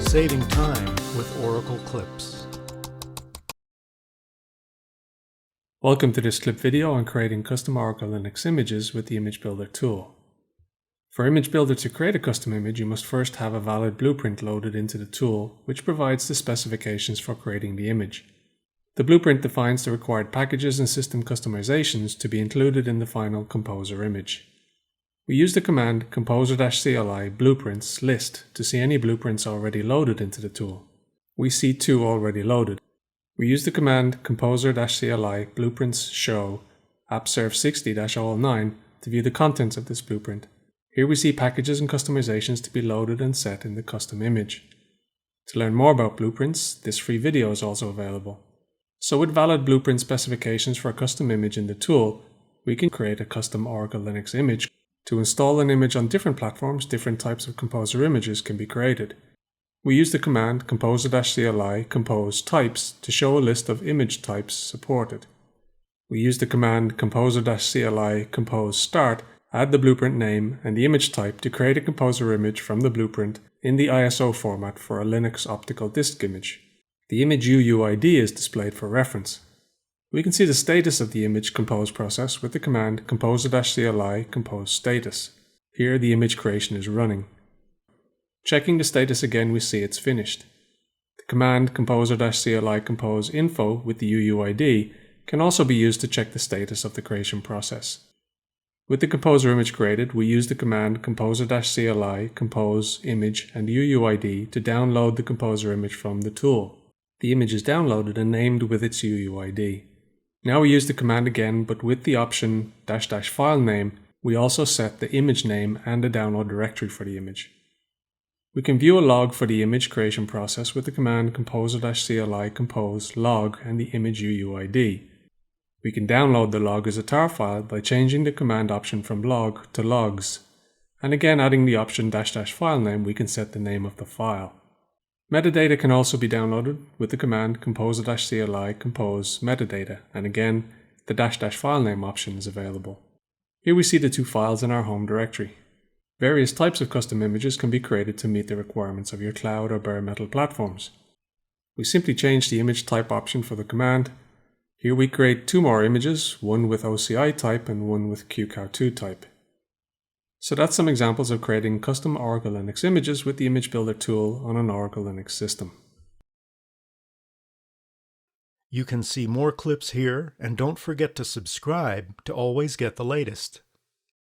Saving time with Oracle Clips. Welcome to this clip video on creating custom Oracle Linux images with the Image Builder tool. For Image Builder to create a custom image, you must first have a valid blueprint loaded into the tool, which provides the specifications for creating the image. The blueprint defines the required packages and system customizations to be included in the final Composer image. We use the command composer-cli blueprints list to see any blueprints already loaded into the tool. We see 2 already loaded. We use the command composer-cli blueprints show appserv60-all9 to view the contents of this blueprint. Here we see packages and customizations to be loaded and set in the custom image. To learn more about blueprints, this free video is also available. So with valid blueprint specifications for a custom image in the tool, we can create a custom Oracle Linux image. To install an image on different platforms, different types of Composer images can be created. We use the command composer-cli compose types to show a list of image types supported. We use the command composer-cli compose start, add the blueprint name and the image type to create a Composer image from the blueprint in the ISO format for a Linux optical disk image. The image UUID is displayed for reference. We can see the status of the image compose process with the command composer-cli compose status. Here the image creation is running. Checking the status again, we see it's finished. The command composer-cli compose info with the UUID can also be used to check the status of the creation process. With the Composer image created, we use the command composer-cli compose image and UUID to download the Composer image from the tool. The image is downloaded and named with its UUID. Now we use the command again, but with the option -- file name, we also set the image name and a download directory for the image. We can view a log for the image creation process with the command composer-cli compose log and the image UUID. We can download the log as a tar file by changing the command option from log to logs. And again, adding the option -- file name, we can set the name of the file. Metadata can also be downloaded with the command composer-cli compose metadata, and again, the -- file name option is available. Here we see the 2 files in our home directory. Various types of custom images can be created to meet the requirements of your cloud or bare metal platforms. We simply change the image type option for the command. Here we create 2 more images, one with OCI type and one with QCOW2 type. So that's some examples of creating custom Oracle Linux images with the Image Builder tool on an Oracle Linux system. You can see more clips here, and don't forget to subscribe to always get the latest.